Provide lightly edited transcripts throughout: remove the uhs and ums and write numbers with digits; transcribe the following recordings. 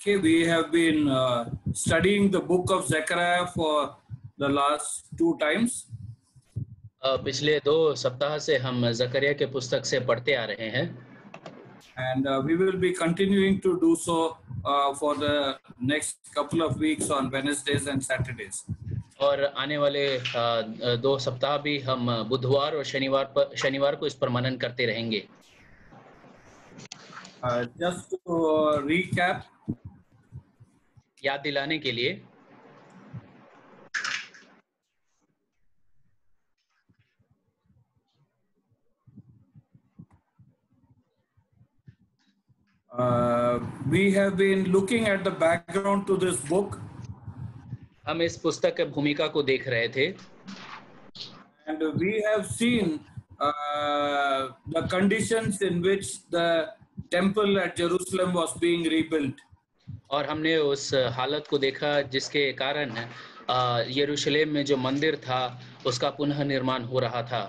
Okay, we have been studying the book of Zechariah for the last 2 times. पिछले 2 सप्ताह से हम जकरिया के पुस्तक से पढ़ते आ रहे हैं And we will be continuing to do so for the next couple of weeks on Wednesdays and Saturdays. और आने वाले 2 सप्ताह भी हम बुधवार और शनिवार को इस पर मनन करते रहेंगे। Just to recap, याद दिलाने के लिए we have been looking at the background to this book. हम इस पुस्तक की भूमिका को देख रहे थे And we have seen the conditions in which the temple at Jerusalem was being rebuilt. और हमने उस हालत को देखा जिसके कारण यरूशलेम में जो मंदिर था उसका पुनः निर्माण हो रहा था।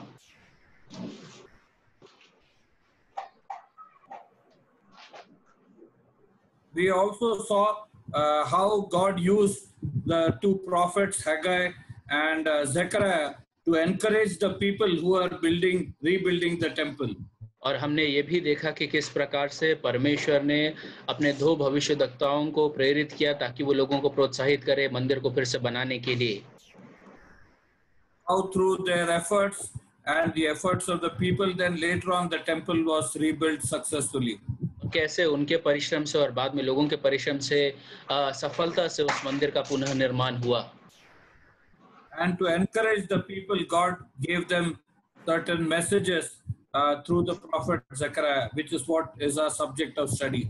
We also saw how God used the 2 prophets Haggai and Zechariah to encourage the people who are rebuilding the temple. और हमने ये भी देखा कि किस प्रकार से परमेश्वर ने अपने 2 भविष्यद्वक्ताओं को प्रेरित किया ताकि वो लोगों को प्रोत्साहित करे मंदिर को फिर से बनाने के लिए। How through their efforts and the efforts of the people, then later on the temple was rebuilt successfully. कैसे उनके परिश्रम से और बाद में लोगों के परिश्रम से सफलता से उस मंदिर का पुनः निर्माण हुआ। And to encourage the people, God gave them certain messages through the prophet Zechariah, which is what is our subject of study.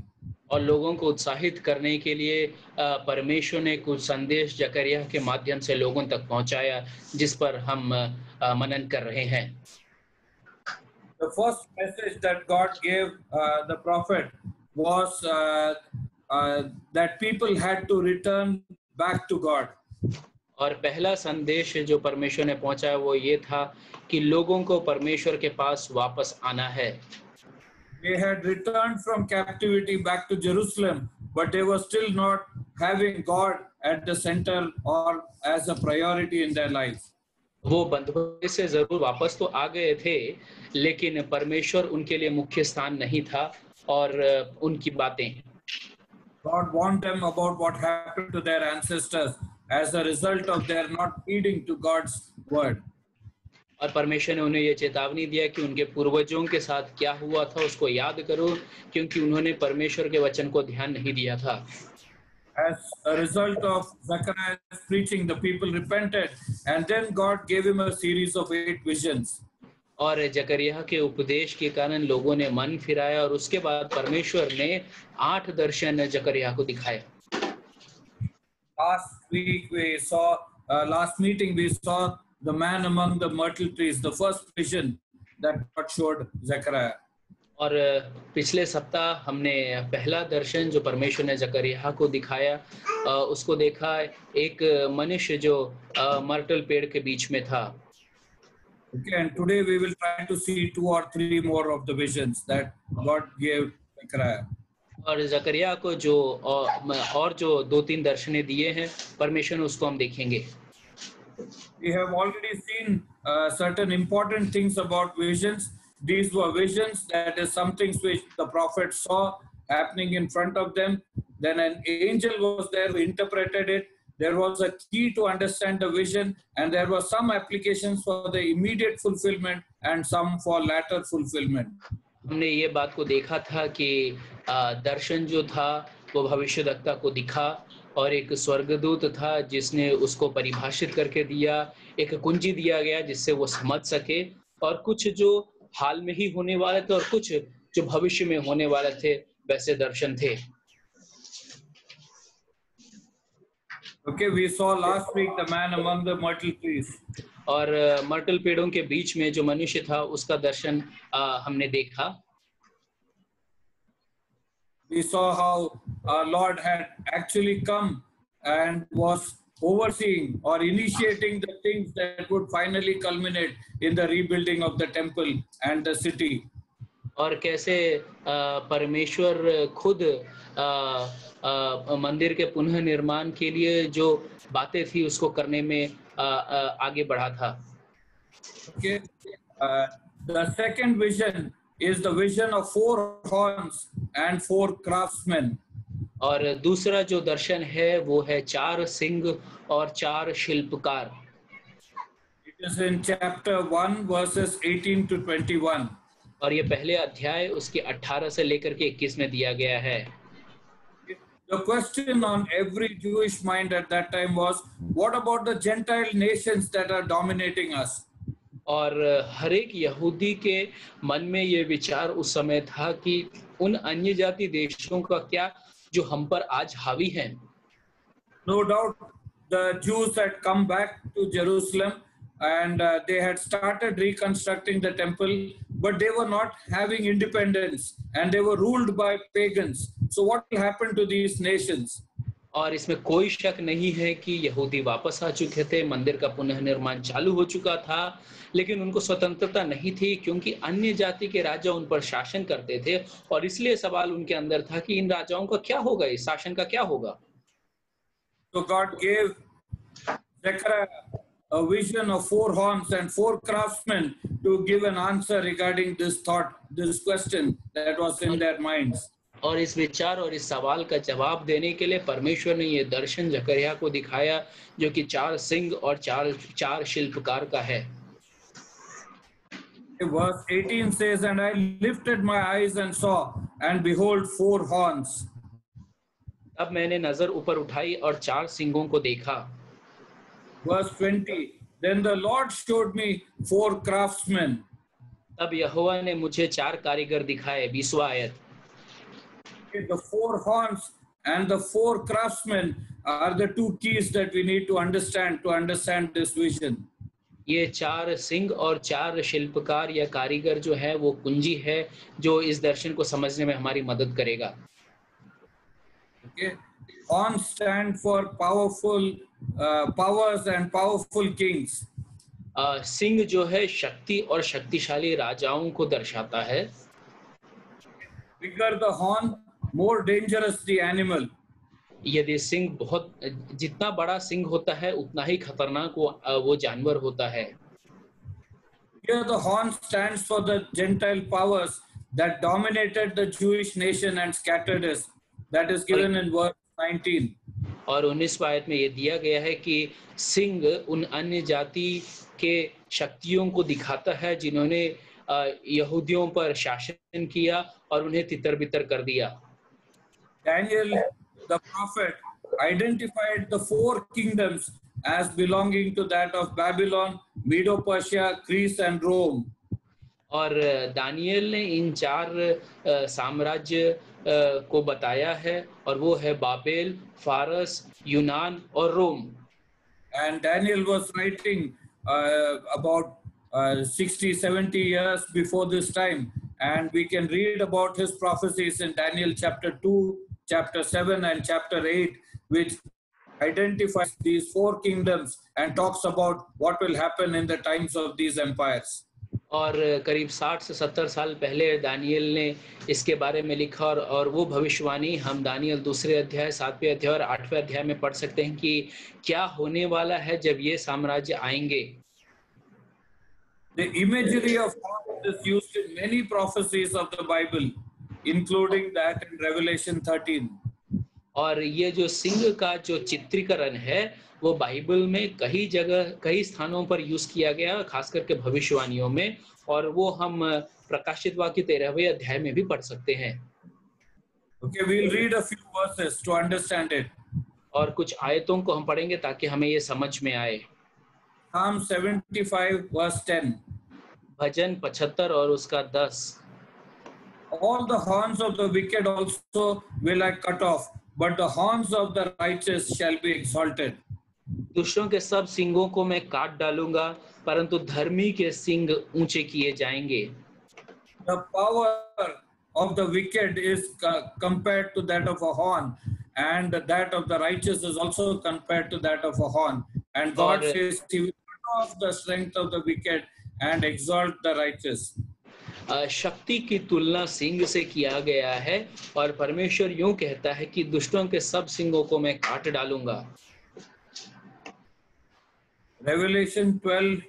और लोगों को उत्साहित करने के लिए परमेश्वर ने कुछ संदेश जकरिया के माध्यम से लोगों तक पहुंचाया जिस पर हम मनन कर रहे हैं। The first message that God gave the prophet was that people had to return back to God. और पहला संदेश जो परमेश्वर ने पहुंचाया वो ये था कि लोगों को परमेश्वर के पास वापस आना है। They had returned from captivity back to Jerusalem, but they were still not having God at the center or as a priority in their lives. वो बंधुए से जरूर वापस तो आ गए थे लेकिन परमेश्वर उनके लिए मुख्य स्थान नहीं था और उनकी बातें God warned them about what happened to their ancestors as a result of their not heeding to God's word. और परमेश्वर ने उन्हें ये चेतावनी दिया कि उनके पूर्वजों के साथ क्या हुआ था उसको याद करो क्योंकि उन्होंने परमेश्वर के वचन को ध्यान नहीं दिया था। As a result of Zechariah's preaching, the people repented, and then God gave him a series of 8 visions. और जकरिया के उपदेश के कारण लोगों ने मन फिराया और उसके बाद परमेश्वर ने 8 दर्शन जकरिया को दिखाए। Last meeting we saw the man among the myrtle trees, the first vision that God showed Zechariah. और पिछले सप्ताह हमने पहला दर्शन जो परमेश्वर ने जकरिया को दिखाया उसको देखा एक मनुष्य जो मर्टल पेड़ के बीच में था। Okay, and today we will try to see 2 or 3 more of the visions that God gave Zechariah. और जकरिया को जो और जो 2-3 दर्शनें दिए हैं परमेश्वर ने उसको हम देखेंगे। We have already seen certain important things about visions. These were visions, that is something which the prophet saw happening in front of them. Then an angel was there who interpreted it. There was a key to understand the vision, and there were some applications for the immediate fulfillment and some for latter fulfillment. हमने ये बात को देखा था कि दर्शन जो था वो भविष्यद्वक्ता को दिखा और एक स्वर्गदूत था जिसने उसको परिभाषित करके दिया, एक कुंजी दिया गया जिससे वो समझ सके और कुछ जो हाल में ही होने वाले थे और कुछ जो भविष्य में होने वाले थे वैसे दर्शन थे। Okay, we saw last week the man among the myrtle trees. और मर्टल पेड़ों के बीच में जो मनुष्य था उसका दर्शन हमने देखा। We saw how our Lord had actually come and was overseeing or initiating the things that would finally culminate in the rebuilding of the temple and the city. और कैसे परमेश्वर खुद मंदिर के पुनः निर्माण के लिए जो बातें थी उसको करने में आगे बढ़ा था। Okay. Uh, the second vision is the vision of four horns and four craftsmen. और दूसरा जो दर्शन है वो है 4 सिंह और 4 शिल्पकार। It is in chapter 1 verses 18 to 21. और ये पहले अध्याय उसके 18 से लेकर के 21 में दिया गया है। The question on every Jewish mind at that time was, what about the Gentile nations that are dominating us? और हर एक यहूदी के मन में ये विचार उस समय था कि उन अन्य जाति देशों का क्या जो हम पर आज हावी हैं। No doubt the Jews had come back to Jerusalem and they had started reconstructing the temple, but they were not having independence and they were ruled by pagans. So what will happen to these nations? और इसमें कोई शक नहीं है कि यहूदी वापस आ चुके थे, मंदिर का पुनः निर्माण चालू हो चुका था, लेकिन उनको स्वतंत्रता नहीं थी क्योंकि अन्य जाति के राजा उन पर शासन करते थे और इसलिए सवाल उनके अंदर था कि इन राजाओं का क्या होगा, इस शासन का क्या होगा। So God gave Zechariah a vision of four horns and four craftsmen to give an answer regarding this thought, this question that was in their minds. और इस विचार और इस सवाल का जवाब देने के लिए परमेश्वर ने ये दर्शन जकरिया को दिखाया जो कि 4 सिंह और 4 शिल्पकार का है। Verse 18 says, and I lifted my eyes and saw, and behold, 4 horns. अब मैंने नजर ऊपर उठाई और 4 सिंगों को देखा। Verse 20, then the Lord showed me 4 craftsmen. तब यहोवा ने मुझे 4 कारीगर दिखाए। 20वां आयत। The 4 horns and the 4 craftsmen are the 2 keys that we need to understand this vision. ये 4 सिंह और 4 शिल्पकार या कारीगर जो है वो कुंजी है जो इस दर्शन को समझने में हमारी मदद करेगा। Okay, horns stand for powerful powers and powerful kings. Singh जो है शक्ति और शक्तिशाली राजाओं को दर्शाता है। Bigger the horn, more dangerous the animal. यदि सिंह बहुत जितना बड़ा सिंह होता है उतना ही खतरनाक वो जानवर होता है। Here the horn stands for the Gentile powers that dominated the Jewish nation and scattered us. That is given in verse 19. और 19वां आयत में ये दिया गया है कि सिंह उन अन्य जाति के शक्तियों को दिखाता है जिन्होंने यहूदियों पर शासन किया और उन्हें तितर-बितर कर दिया। Daniel the prophet identified the 4 kingdoms as belonging to that of Babylon, Medo-Persia, Greece and Rome. और दानियल ने इन 4 साम्राज्य को बताया है और वो है बाबेल, फारस, यूनान और रोम। And Daniel was writing about 60-70 years before this time, and we can read about his prophecies in Daniel chapter 2, chapter 7 and chapter 8, which identifies these 4 kingdoms and talks about what will happen in the times of these empires. और करीब 60 से 70 साल पहले Daniel ने इसके बारे में लिखा और वो भविष्यवाणी हम दानियल 2 अध्याय, 7वें अध्याय और 8वें अध्याय में पढ़ सकते हैं कि क्या होने वाला है जब ये साम्राज्य आएंगे। The imagery of horns is used in many prophecies of the Bible, including that in Revelation 13. और ये जो सिंह का जो चित्रीकरण है वो बाइबल में कई जगह कई स्थानों पर यूज किया गया, खास करके भविष्यवाणियों में, और वो हम प्रकाशित वाक्य 13वें अध्याय में भी पढ़ सकते हैं। Okay, we'll read a few verses to understand it. और कुछ आयतों को हम पढ़ेंगे ताकि हमें ये समझ में आए। Psalm 75 verse 10. भजन 75 और उसका 10। All the horns of the wicked also will I cut off, but the horns of the righteous shall be exalted. दुष्टों के सब सिंगों को मैं काट डालूंगा, परंतु धर्मी के सिंग ऊंचे किए जाएंगे। The power of the wicked is compared to that of a horn, and that of the righteous is also compared to that of a horn. And God says He will cut off the strength of the wicked and exalt the righteous. शक्ति की तुलना सिंह से किया गया है और परमेश्वर यूं कहता है कि दुष्टों के सब सिंगों को मैं काट डालूंगा। Revelation 12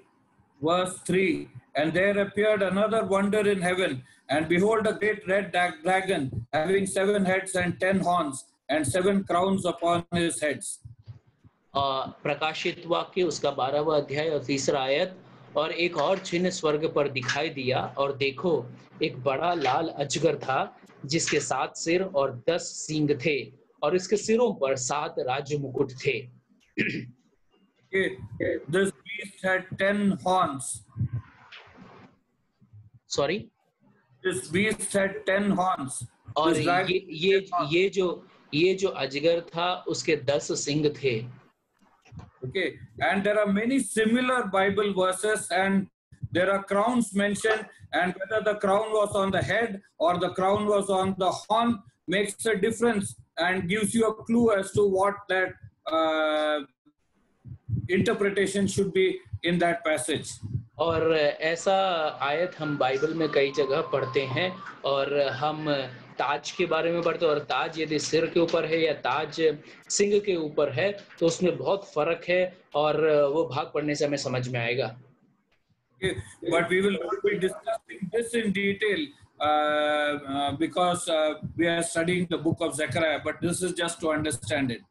verse 3, and there appeared another wonder in heaven, and behold, a great red dragon, having 7 heads and 10 horns, and 7 crowns upon his heads. प्रकाशित वाक्य उसका 12वां अध्याय और 3रा आयत। और एक और चिन्ह स्वर्ग पर दिखाई दिया, और देखो एक बड़ा लाल अजगर था जिसके 7 सिर और 10 सींग थे, और इसके सिरों पर 7 राज मुकुट थे। Okay. This beast had 10 horns. Sorry? This beast had 10 horns. और This dragon ये जो अजगर था उसके 10 सिंग थे। Okay, and there are many similar Bible verses, and there are crowns mentioned, and whether the crown was on the head or the crown was on the horn makes a difference and gives you a clue as to what that interpretation should be in that passage. और ऐसा आयत हम Bible में कई जगह पढ़ते हैं, और हम ताज के बारे में पढ़ते हैं, और ताज यदि सिर के ऊपर है या ताज सिंह के ऊपर है तो उसमें बहुत फर्क है, और वो भाग पढ़ने से हमें समझ में आएगा। Okay, but we will not be discussing this in detail because we are studying the book of Zechariah, but this is just to understand it.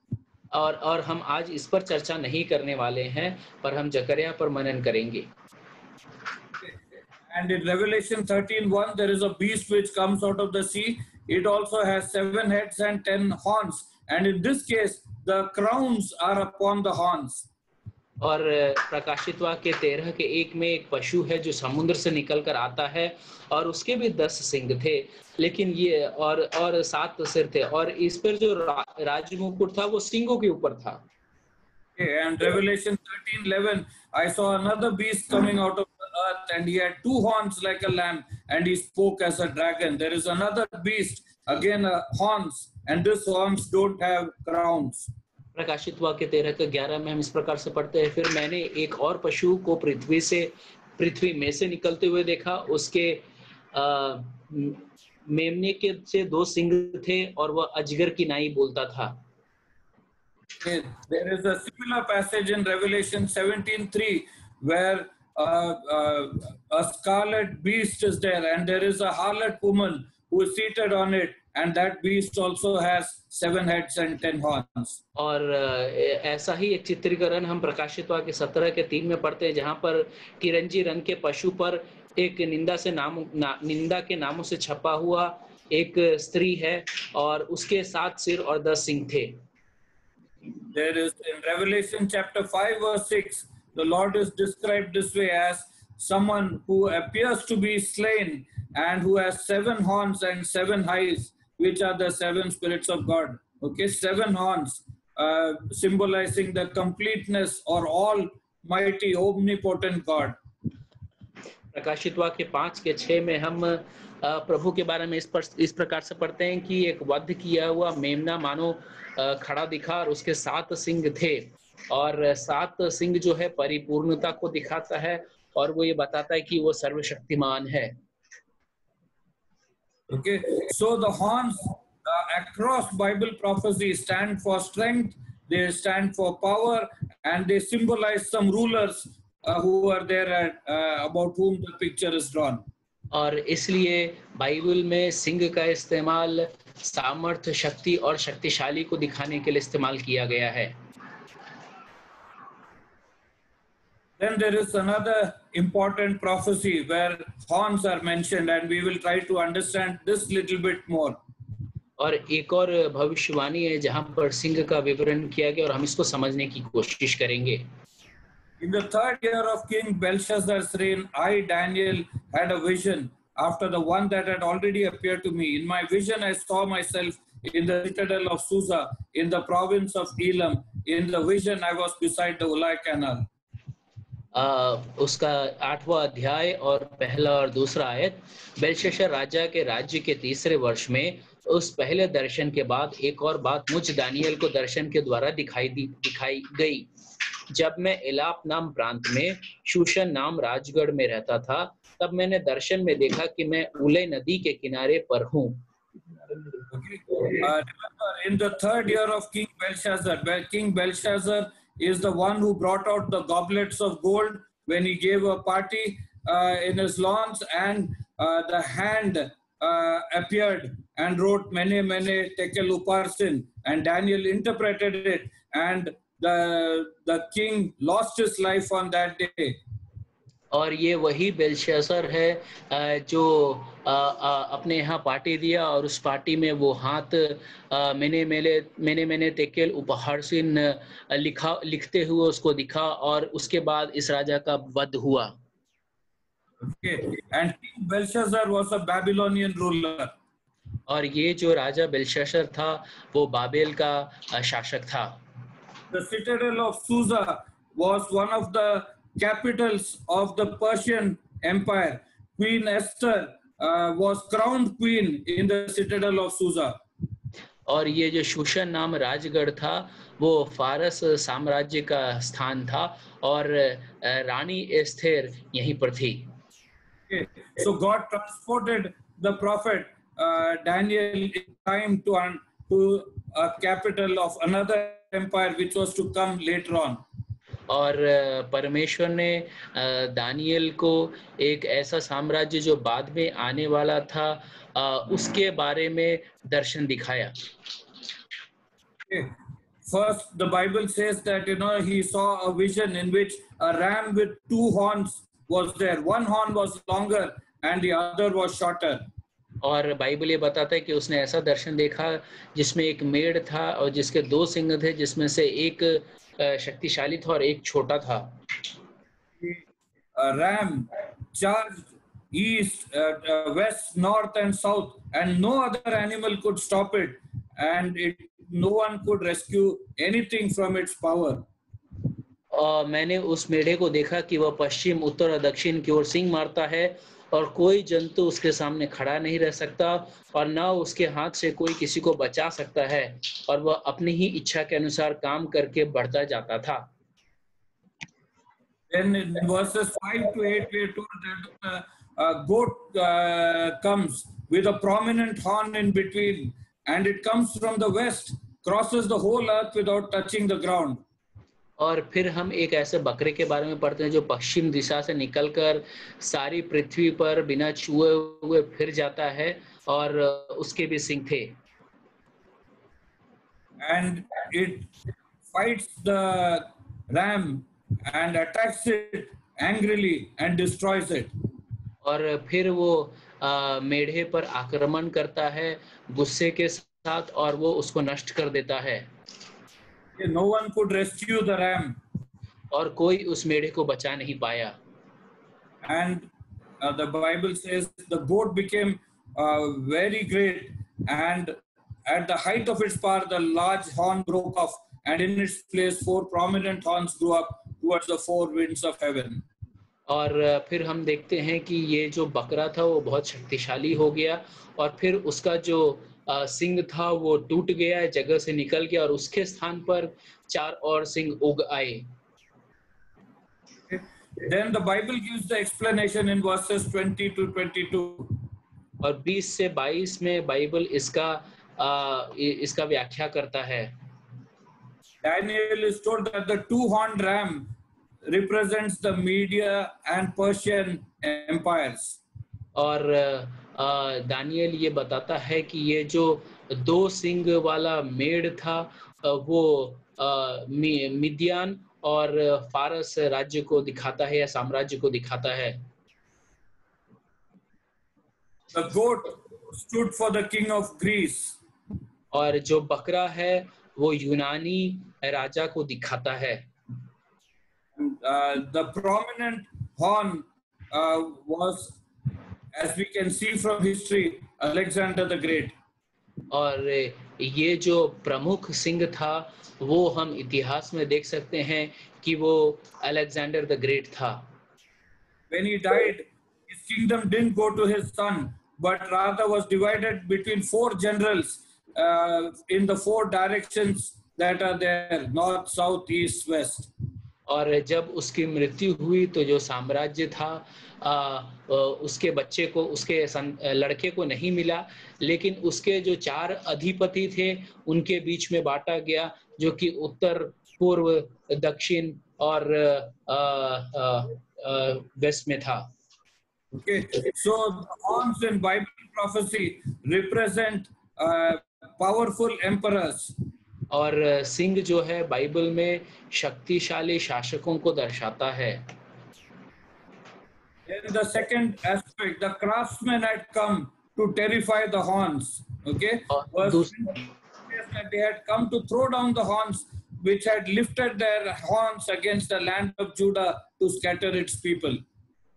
और हम आज इस पर चर्चा नहीं करने वाले हैं, पर हम जकरिया पर मनन करेंगे। And in Revelation 13:1, there is a beast which comes out of the sea. It also has 7 heads and 10 horns. And in this case, the crowns are upon the horns. और प्रकाशित वाक्य 13 के 1 में एक पशु है जो समुद्र से निकलकर आता है, और उसके भी 10 सिंग थे, लेकिन ये और 7 सिर थे, और इस पर जो राज मुकुट था वो सिंगों के ऊपर था। Okay, and Revelation 13:11, I saw another beast coming out of the earth, and he had 2 horns like a lamb, and he spoke as a dragon. There is another beast, again horns, and these horns don't have crowns. प्रकाशित वाक्य 13 के 11 में हम इस प्रकार से पढ़ते हैं, फिर मैंने एक और पशु को पृथ्वी में से निकलते हुए देखा, उसके मेमने के से 2 सिंग थे, और वह अजगर की नाई बोलता था। There is a similar passage in Revelation 17:3 where a scarlet beast is there, and there is a harlot woman who is seated on it, and that beast also has 7 heads and 10 horns. और ऐसा ही एक चित्रीकरण हम प्रकाशित वाक्य 17 के 3 में पढ़ते हैं, जहाँ पर किरंजी रंग के पशु पर एक निंदा के नामों से छपा हुआ एक स्त्री है, और उसके 7 सिर और 10 सिंग थे। There is in Revelation chapter 5 verse 6, the Lord is described this way as someone who appears to be slain and who has 7 horns and 7 eyes, which are the 7 spirits of God. Okay, 7 horns symbolizing the completeness or almighty omnipotent God. प्रकाशित वाक्य 5 के 6 में हम प्रभु के बारे में इस प्रकार से पढ़ते हैं कि एक वध किया हुआ मेमना मानो खड़ा दिखा, और उसके 7 सिंग थे, और 7 सिंग जो है परिपूर्णता को दिखाता है, और वो ये बताता है कि वो सर्वशक्तिमान है। Okay, so the horns across Bible prophecy stand for strength, they stand for power, and they symbolize some rulers who are there about whom the picture is drawn. और इसलिए बाइबल में सिंह का इस्तेमाल सामर्थ्य, शक्ति और शक्तिशाली को दिखाने के लिए इस्तेमाल किया गया है। Then there is another important prophecy where horns are mentioned, and we will try to understand this little bit more. और एक और भविष्यवाणी है जहां पर सिंह का विवरण किया गया, और हम इसको समझने की कोशिश करेंगे। In the 3rd year of King Belshazzar's reign, I, Daniel, had a vision after the one that had already appeared to me. In my vision, I saw myself in the citadel of Susa, in the province of Elam. In the vision, I was beside the Ulai Canal. उसका 8वां अध्याय और पहला और दूसरा आयत। Belshazzar राजा के राज्य के 3रे वर्ष में उस पहले दर्शन के बाद एक और बात मुझ दानियल को दर्शन के द्वारा दिखाई गई। जब मैं एलाप नाम प्रांत में शूशन नाम राजगढ़ में रहता था, तब मैंने दर्शन में देखा कि मैं ऊले नदी के किनारे पर हूँ। Okay. Remember, in the third year of King Belshazzar, where King Belshazzar is the one who brought out the goblets of gold when he gave a party in his lawns, and the hand appeared and wrote Mene Mene Tekel Uparsin, and Daniel interpreted it, and the king lost his life on that day. और ये वही बेलशास्सर है जो अपने यहाँ party दिया और उस पार्टी में वो हाथ मैंने तेकेल उपहारसिन लिखते हुए उसको दिखा और उसके बाद इस राजा का वध हुआ। Okay. And King Belshazzar was a Babylonian ruler. और ये जो राजा बेलशास्सर था वो बाबेल का शासक था। The citadel of Susa was one of the capitals of the Persian Empire. Queen Esther was crowned queen in the citadel of Susa. और ये जो शूशन नाम राजगढ़ था वो फारस साम्राज्य का स्थान था और रानी एस्थेर यहीं पर थी। Okay. So God transported the prophet Daniel in time to a capital of another empire which was to come later on. और परमेश्वर ने दानियल को एक ऐसा साम्राज्य जो बाद में आने वाला था उसके बारे में दर्शन दिखाया। Okay. First, the Bible says that he saw a vision in which a ram with two horns was there. One horn was longer and the other was shorter. और बाइबल ये बताता है कि उसने ऐसा दर्शन देखा जिसमें एक मेढ़ था और जिसके दो सिंग थे, जिसमें से एक शक्तिशाली था और एक छोटा था। A ram charged east, west, north and south, and no other animal could stop it, and no one could rescue anything from its power. और मैंने उस मेढ़े को देखा कि वह पश्चिम, उत्तर और दक्षिण की ओर सिंग मारता है और कोई जंतु उसके सामने खड़ा नहीं रह सकता और न उसके हाथ से कोई किसी को बचा सकता है और वह अपनी ही इच्छा के अनुसार काम करके बढ़ता जाता था। Then in verses 5 to 8 we are told that a goat comes with a prominent horn in between, and it comes from the west, crosses the whole earth without touching the ground. और फिर हम एक ऐसे बकरे के बारे में पढ़ते हैं जो पश्चिम दिशा से निकलकर सारी पृथ्वी पर बिना छुए हुए फिर जाता है और उसके भी सिंग थे। And it fights the ram and attacks it angrily and destroys it. और फिर वो मेढ़े पर आक्रमण करता है गुस्से के साथ और वो उसको नष्ट कर देता है। No one could rescue the ram. और कोई उस मेढ़े को बचा नहीं पाया। And the Bible says the goat became very great, and at the height of its power, the large horn broke off, and in its place, 4 prominent horns grew up towards the 4 winds of heaven. और फिर हम देखते हैं कि ये जो बकरा था वो बहुत शक्तिशाली हो गया और फिर उसका जो सिंग था वो टूट गया, जगह से निकल गया और उसके स्थान पर 4 और सिंग उग आए। Then the Bible gives the explanation in verses 20 to 22. और 20 से 22 में बाइबल इसका व्याख्या करता है। Daniel is told that the 2-horned ram represents the Media and Persian empires. और दानियल ये बताता है कि ये जो 2 सिंग वाला मेढ़ था वो मिदियान और फारस राज्य को दिखाता है या साम्राज्य को दिखाता है। The goat stood for the king of Greece. और जो बकरा है वो यूनानी राजा को दिखाता है। The prominent horn was, as we can see from history, Alexander the Great. और ये जो प्रमुख सिंह था वो हम इतिहास में देख सकते हैं कि वो अलेक्जेंडर द ग्रेट था। When he died, his kingdom didn't go to his son, but rather was divided between 4 generals in the 4 directions that are there: north, south, east, west. और जब उसकी मृत्यु हुई तो जो साम्राज्य था उसके बच्चे को लड़के को नहीं मिला, लेकिन उसके जो 4 अधिपति थे उनके बीच में बांटा गया, जो कि उत्तर, पूर्व, दक्षिण और वेस्ट में था। Okay, so the horns in Bible prophecy represent powerful emperors. और सिंह जो है बाइबल में शक्तिशाली शासकों को दर्शाता है। In the second aspect, the craftsmen had come to terrify the horns. Okay, verse 20 says that they had come to throw down the horns, which had lifted their horns against the land of Judah to scatter its people.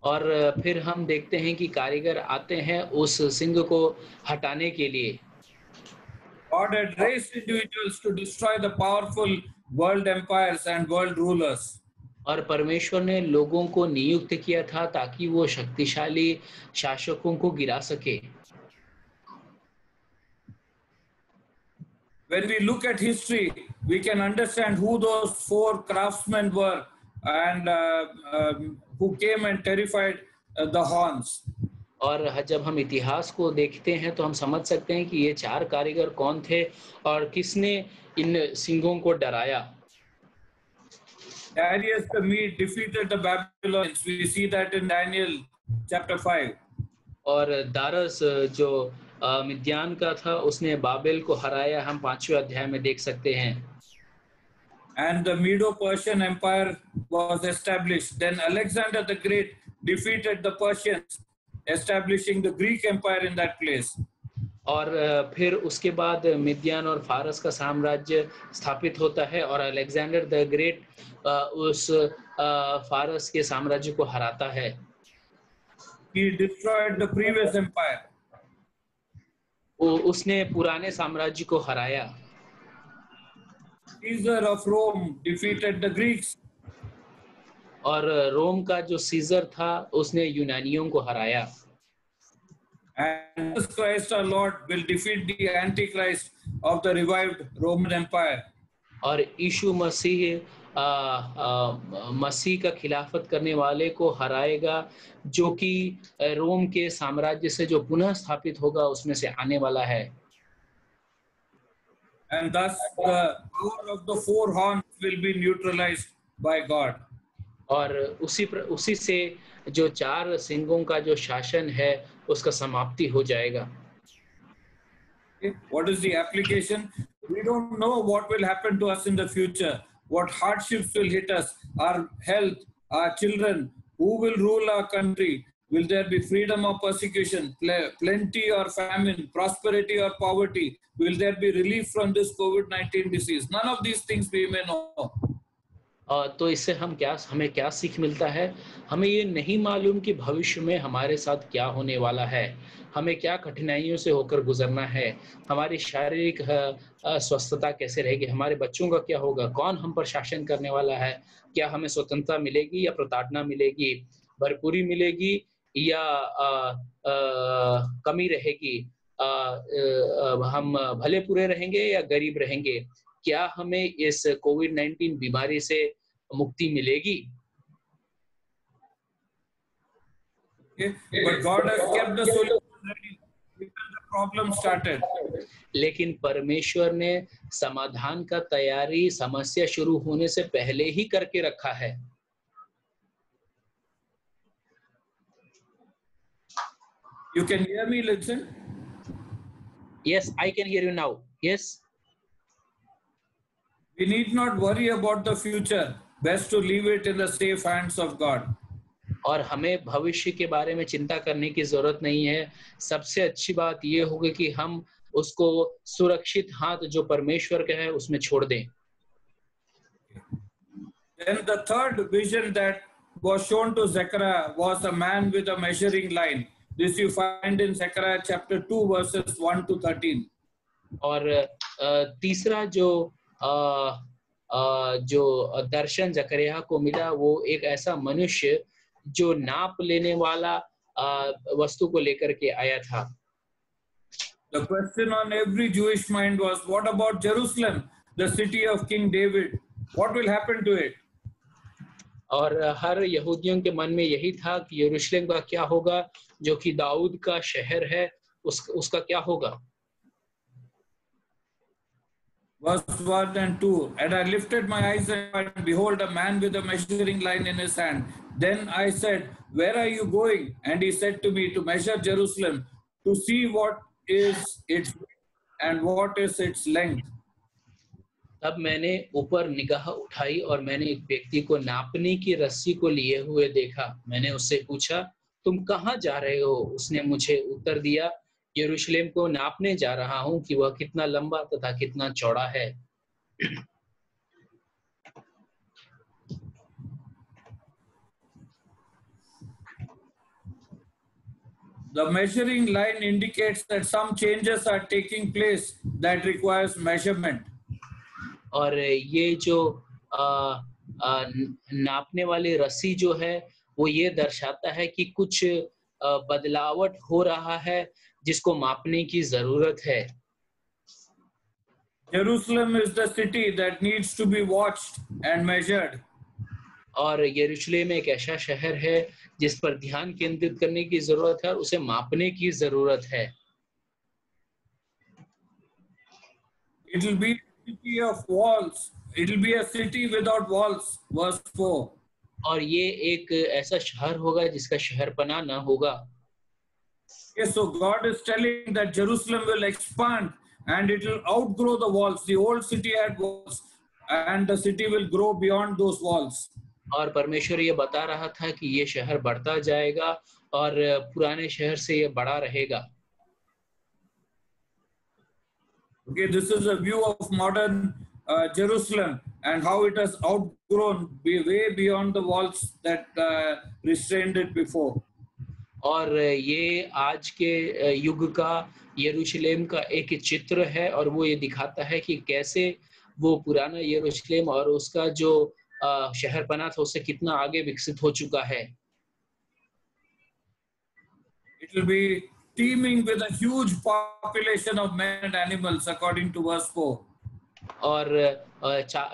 और फिर हम देखते हैं कि कारीगर आते हैं उस सिंह को हटाने के लिए। God had raised individuals to destroy the powerful world empires and world rulers. और परमेश्वर ने लोगों को नियुक्त किया था ताकि वो शक्तिशाली शासकों को गिरा सके। When we look at history, we can understand who those 4 craftsmen were and who came and terrified the horns. और जब हम इतिहास को देखते हैं तो हम समझ सकते हैं कि ये 4 कारीगर कौन थे और किसने इन सिंहों को डराया। Darius the Mede defeated the Babylonians. We see that in Daniel chapter 5. और दारस जो मिद्यान का था उसने बाबेल को हराया, हम 5वें अध्याय में देख सकते हैं। And the Medo-Persian Empire was established. Then Alexander the Great defeated the Persians, establishing the Greek Empire in that place. और फिर उसके बाद मिद्यान और फारस का साम्राज्य स्थापित होता है और अलेक्जेंडर द ग्रेट उस फारस के साम्राज्य को हराता है। He destroyed the previous empire. उसने पुराने साम्राज्य को हराया। Caesar of Rome defeated the Greeks. और रोम का जो सीजर था उसने यूनानियों को हराया। And Jesus Christ our Lord will defeat the Antichrist of the revived Roman Empire. और यीशु मसीह मसीह का खिलाफत करने वाले को हराएगा, जो कि रोम के साम्राज्य से जो पुनः स्थापित होगा उसमें से आने वाला है। And thus the power of the 4 horns will be neutralized by God. और उसी से जो 4 सिंगों का जो शासन है उसका समाप्ति हो जाएगा। What is the application? We don't know what will happen to us in the future, what hardships will hit us, our health, our children, who will rule our country, will there be freedom or persecution, plenty or famine, prosperity or poverty, will there be relief from this COVID-19 disease? None of these things we may know. तो इससे हमें क्या सीख मिलता है? हमें ये नहीं मालूम कि भविष्य में हमारे साथ क्या होने वाला है, हमें क्या कठिनाइयों से होकर गुजरना है, हमारी शारीरिक स्वस्थता कैसे रहेगी, हमारे बच्चों का क्या होगा, कौन हम पर शासन करने वाला है, क्या हमें स्वतंत्रता मिलेगी या प्रताड़ना मिलेगी, भरपूरी मिलेगी या कमी रहेगी, हम भले पूरे रहेंगे या गरीब रहेंगे, क्या हमें इस कोविड-19 बीमारी से मुक्ति मिलेगी? But God has kept the solution ready when the problem started. लेकिन परमेश्वर ने समाधान का तैयारी समस्या शुरू होने से पहले ही करके रखा है। You can hear me, listen? Yes, I can hear you now. Yes. We need not worry about the future. Best to leave it in the safe hands of God. और हमें भविष्य के बारे में चिंता करने की जरूरत नहीं है। सबसे अच्छी बात ये होगी कि हम उसको सुरक्षित हाथ जो परमेश्वर का है उसमें छोड़ दें। Then the third vision that was shown to Zechariah was a man with a measuring line. This you find in Zechariah chapter 2 verses 1 to 13. और तीसरा जो दर्शन जकरिया को मिला वो एक ऐसा मनुष्य जो नाप लेने वाला वस्तु को लेकर के आया था। The question on every Jewish mind was, what about Jerusalem, the city of King David? What will happen to it? और हर यहूदियों के मन में यही था कि यरूशलेम का क्या होगा, जो कि दाऊद का शहर है, उसका क्या होगा। Verse 1 and 2. And I lifted my eyes and behold a man with a measuring line in his hand. Then I said, where are you going? And he said to me, to measure Jerusalem, to see what is its width and what is its length. तब मैंने ऊपर निगाह उठाई और मैंने एक व्यक्ति को नापने की रस्सी को लिए हुए देखा। मैंने उससे पूछा, तुम कहाँ जा रहे हो? उसने मुझे उत्तर दिया, यरूशलेम को नापने जा रहा हूँ कि वह कितना लंबा तथा कितना चौड़ा है। The measuring line indicates that some changes are taking place that requires measurement. और ये जो नापने वाली रस्सी जो है, वो ये दर्शाता है कि कुछ बदलावट हो रहा है जिसको मापने की जरूरत है। Jerusalem is the city that needs to be watched and measured. और यरूशलेम एक ऐसा शहर है जिस पर ध्यान केंद्रित करने की जरूरत है और उसे मापने की जरूरत है। It will be a city of walls. It will be a city without walls. Verse 4. और ये एक ऐसा शहर होगा जिसका शहरपना न होगा। Okay, so God is telling that Jerusalem will expand and it will outgrow the walls. The old city had walls and the city will grow beyond those walls. और परमेश्वर ये बता रहा था कि ये शहर बढ़ता जाएगा और पुराने शहर से ये बड़ा रहेगा। Okay, this is a view of modern Jerusalem and how it has outgrown way beyond the walls that restrained it before. और ये आज के युग का यरूशलेम का एक चित्र है और वो ये दिखाता है कि कैसे वो पुराना यरूशलेम और उसका जो शहरपना था उससे कितना आगे विकसित हो चुका है। It will be teeming with a huge population of men and animals according to verse 4. और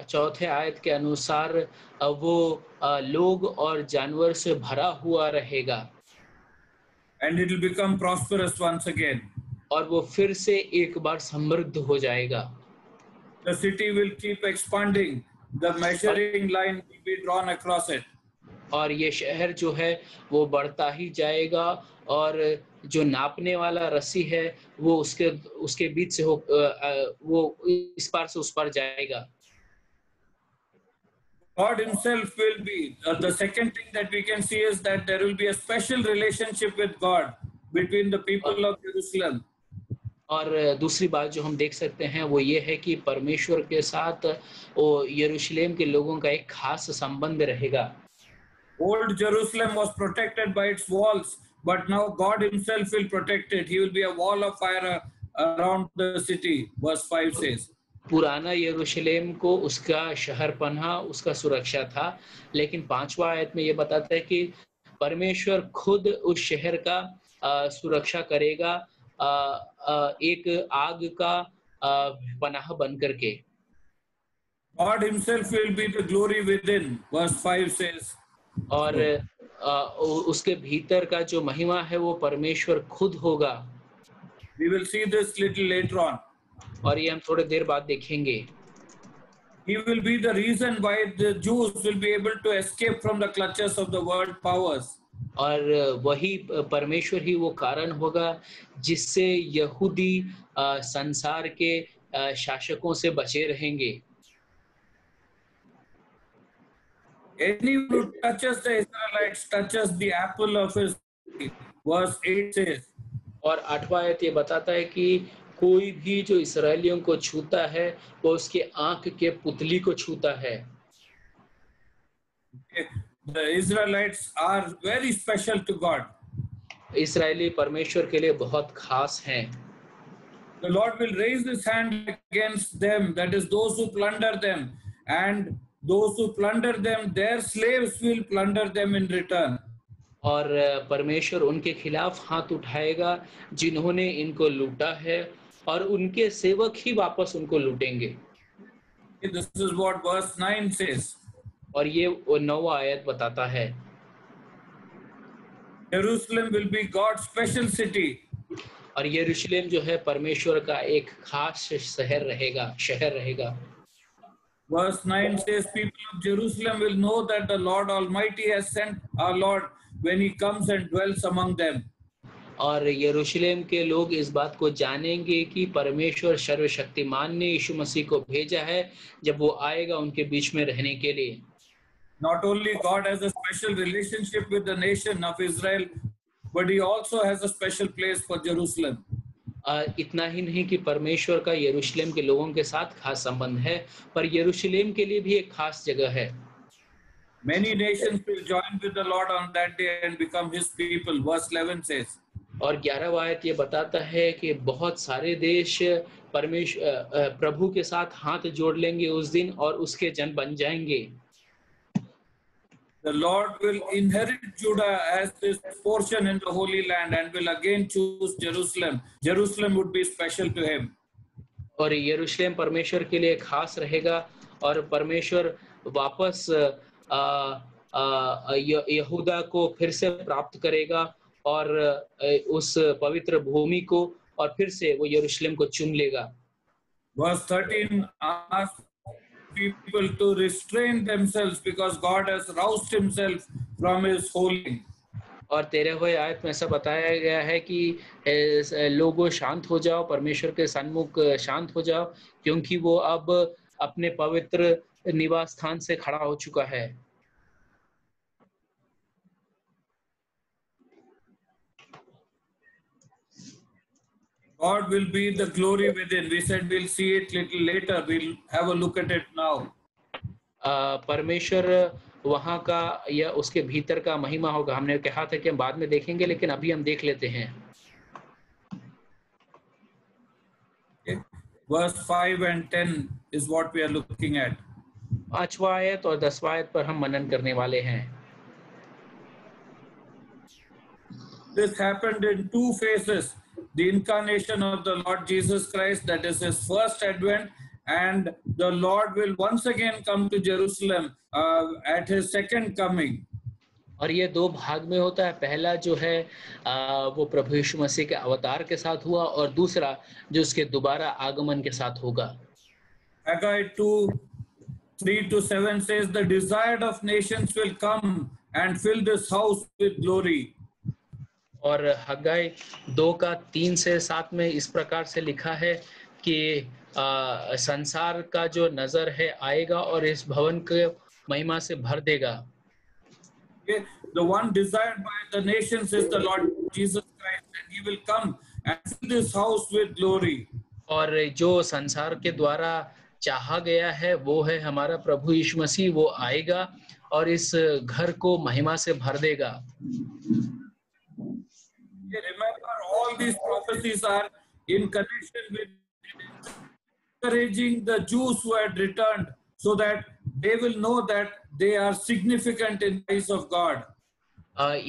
चौथे आयत के अनुसार वो लोग और जानवर से भरा हुआ रहेगा। And it will become prosperous once again. और वो फिर से एक बार समृद्ध हो जाएगा। The city will keep expanding. The measuring line will be drawn across it. और ये शहर जो है वो बढ़ता ही जाएगा और जो नापने वाला रस्सी है वो उसके बीच से वो इस पार से उस पार जाएगा। God himself will be. The second thing that we can see is that there will be a special relationship with God between the people of Jerusalem. और दूसरी बात जो हम देख सकते हैं वो ये है कि परमेश्वर के साथ वो यरूशलेम के लोगों का एक खास संबंध रहेगा। Old Jerusalem was protected by its walls, but now God himself will protect it. He will be a wall of fire around the city. Verse 5 says. पुराना यरूशलेम को उसका शहरपनाह उसका सुरक्षा था, लेकिन 5वां आयत में ये बताता है कि परमेश्वर खुद उस शहर का सुरक्षा करेगा एक आग का पनाह बन करके। God himself will be the glory within. Verse 5 says. और उसके भीतर का जो महिमा है वो परमेश्वर खुद होगा। We will see this little later on. और ये हम थोड़ी देर बाद देखेंगे। He will be the reason why the Jews will be able to escape from the clutches of the world powers. और वही परमेश्वर ही वो कारण होगा जिससे यहूदी संसार के शासकों से बचे रहेंगे। Anyone who touches the Israelites touches the apple of his eye. Verse 8 says. और 8वां आयत ये बताता है कि कोई भी जो इस्राएलियों को छूता है वो उसके आंख के पुतली को छूता है। The Israelites are very special to God. इस्राएली परमेश्वर के लिए बहुत खास हैं। The Lord will raise his hand against them, that is those who plunder them, and those who plunder them, their slaves will plunder them in return. और परमेश्वर उनके खिलाफ हाथ उठाएगा जिन्होंने इनको लूटा है और उनके सेवक ही वापस उनको लूटेंगे। This is what verse 9 says. और ये वो 9वां आयत बताता है, Jerusalem will be God's special city. और यरूशलेम जो है परमेश्वर का एक खास शहर रहेगा। Verse 9 says, people of Jerusalem will know that the Lord Almighty has sent our Lord when he comes and dwells among them. और यरूशलेम के लोग इस बात को जानेंगे कि परमेश्वर सर्वशक्तिमान ने यीशु मसीह को भेजा है जब वो आएगा उनके बीच में रहने के लिए। Not only God has a special relationship with the nation of Israel, but he also has a special place for Jerusalem. इतना ही नहीं कि परमेश्वर का यरूशलेम के लोगों के साथ खास संबंध है, पर यरूशलेम के लिए भी एक खास जगह है। Many nations will join with the Lord on that day and become his people. Verse 11 says. और 11वां आयत ये बताता है कि बहुत सारे देश प्रभु के साथ हाथ जोड़ लेंगे उस दिन और उसके जन बन जाएंगे। The Lord will inherit Judah as his portion in the Holy Land and will again choose Jerusalem. Jerusalem would be special to him. और यरूशलेम परमेश्वर के लिए खास रहेगा और परमेश्वर वापस यहूदा को फिर से प्राप्त करेगा और उस पवित्र भूमि को और फिर से वो यरूशलेम को चुन लेगा। Verse 13 asks people to restrain themselves because God has roused himself from his holy. और 13वें आयत में ऐसा बताया गया है कि लोगों शांत हो जाओ, परमेश्वर के सन्मुख शांत हो जाओ, क्योंकि वो अब अपने पवित्र निवास स्थान से खड़ा हो चुका है। God will be the glory within. We said we'll see it little later. We'll have a look at it now. परमेश्वर वहां का या उसके भीतर का महिमा होगा। हमने कहा था कि हम बाद में देखेंगे, लेकिन अभी हम देख लेते हैं। Verse 5 and 10 is what we are looking at. 5वां आयत और 10वां आयत पर हम मनन करने वाले हैं। This happened in two phases. The incarnation of the Lord Jesus Christ, that is his first advent, and the Lord will once again come to Jerusalem at his second coming. और ये दो भाग में होता है। पहला जो है वो प्रभु यीशु मसीह के अवतार के साथ हुआ और दूसरा जो उसके दोबारा आगमन के साथ होगा। Haggai 2:3-7 says, the desired of nations will come and fill this house with glory. और हग्गाई 2:3-7 में इस प्रकार से लिखा है कि संसार का जो नजर है आएगा और इस भवन को महिमा से भर देगा। The one desired by the nations is the Lord Jesus Christ, and he will come and fill this house with glory. और जो संसार के द्वारा चाहा गया है वो है हमारा प्रभु यीशु मसीह। वो आएगा और इस घर को महिमा से भर देगा। Remember, all these prophecies are in connection with encouraging the Jews who had returned, so that they will know that they are significant in the eyes of God.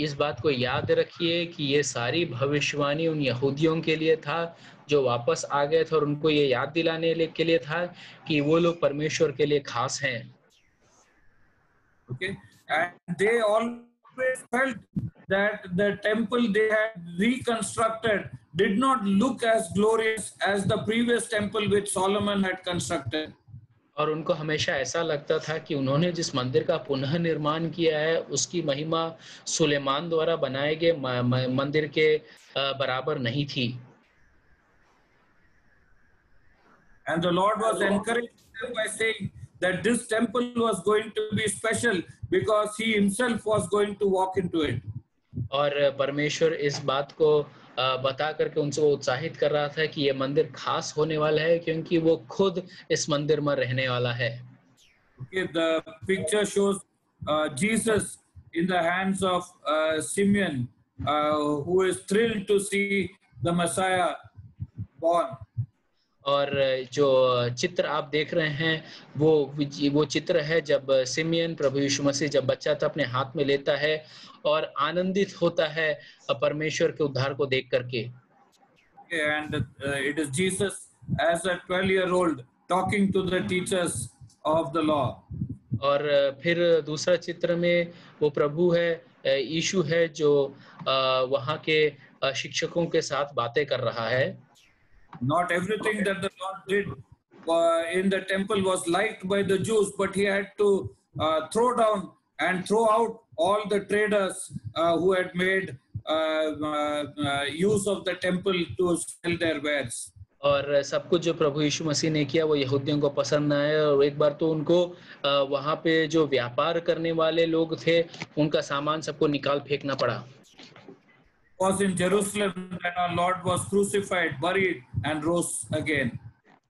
इस बात को याद रखिए कि ये सारी भविष्यवाणी उन यहूदियों के लिए था जो वापस आ गए थे और उनको ये याद दिलाने के लिए था कि वो लोग परमेश्वर के लिए खास हैं। Okay, and they always felt that the temple they had reconstructed did not look as glorious as the previous temple which Solomon had constructed. और उनको हमेशा ऐसा लगता था कि उन्होंने जिस मंदिर का पुनः निर्माण किया है उसकी महिमा सुलेमान द्वारा बनाए गए मंदिर के बराबर नहीं थी। And the Lord was encouraging them by saying that this temple was going to be special because he himself was going to walk into it. और परमेश्वर इस बात को बता करके उनसे उत्साहित कर रहा था कि ये मंदिर खास होने वाला है क्योंकि वो खुद इस मंदिर में रहने वाला है। Okay, the picture shows Jesus in the hands of Simeon, who is thrilled to see the Messiah born. और जो चित्र आप देख रहे हैं वो चित्र है जब सिमियन प्रभु यीशु मसीह जब बच्चा था अपने हाथ में लेता है और आनंदित होता है परमेश्वर के उद्धार को देख करके। And it is Jesus as a 12-year-old talking to the teachers of the law. और फिर दूसरा चित्र में वो प्रभु है, यीशु है जो वहाँ के शिक्षकों के साथ बातें कर रहा है। Not everything that the Lord did in the temple was liked by the Jews, but he had to throw down and throw out all the traders who had made use of the temple to sell their wares. और सब कुछ जो प्रभु यीशु मसीह ने किया वो यहूदियों को पसंद ना आया, और एक बार तो उनको वहाँ पे जो व्यापार करने वाले लोग थे उनका सामान सबको निकाल फेंकना पड़ा। It was in Jerusalem that our Lord was crucified, buried, and rose again.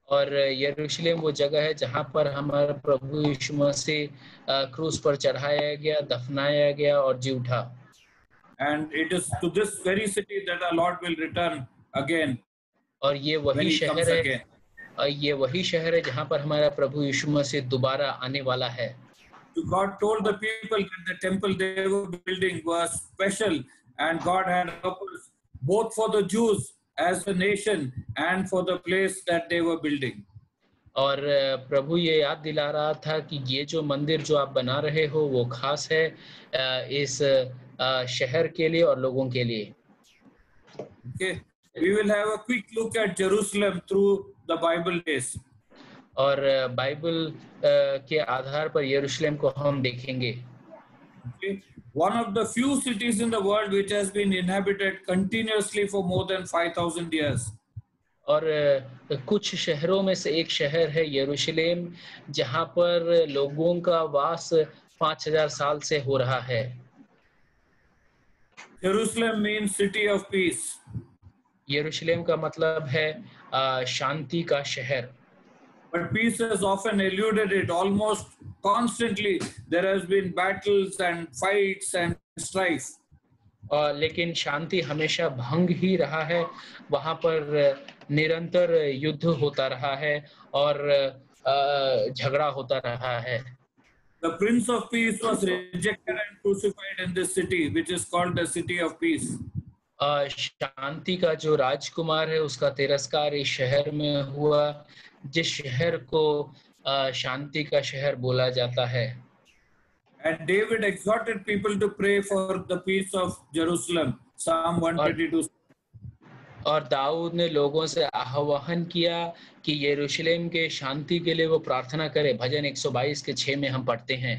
और यरूशलेम वो जगह है जहाँ पर हमारा प्रभु यीशु मसीह क्रूस पर चढ़ाया गया, दफनाया गया और जी उठा। And it is to this very city that our Lord will return again और ये when वही he comes शहर है, again. ये वही शहर है जहाँ पर हमारा प्रभु यीशु मसीह दोबारा आने वाला है। God told the people that the temple they were building was special, and God had purpose both for the Jews as a nation and for the place that they were building. और प्रभु ये याद दिला रहा था कि ये जो मंदिर जो आप बना रहे हो वो खास है इस शहर के लिए और लोगों के लिए। Okay, we will have a quick look at Jerusalem through the Bible days. और बाइबल के आधार पर यरूशलेम को हम देखेंगे। Okay, one of the few cities in the world which has been inhabited continuously for more than 5,000 years. और कुछ शहरों में से एक शहर है यरूशलेम जहाँ पर लोगों का वास 5000 साल से हो रहा है। Jerusalem means city of peace. यरूशलेम का मतलब है शांति का शहर। But peace has often eluded it. Almost constantly there has been battles and fights and strife. लेकिन शांति हमेशा भंग ही रहा है, वहाँ पर निरंतर युद्ध होता रहा है और झगड़ा होता रहा है। The Prince of Peace was rejected and crucified in this city, which is called the City of Peace. शांति का जो राजकुमार है उसका तिरस्कार इस शहर में हुआ, जिस शहर को शांति का शहर बोला जाता है। And David exhorted people to pray for the peace of Jerusalem. Psalm 122. और दाऊद ने लोगों से आह्वान किया कि यरूशलेम के शांति के लिए वो प्रार्थना करें। भजन 122 के 6 में हम पढ़ते हैं।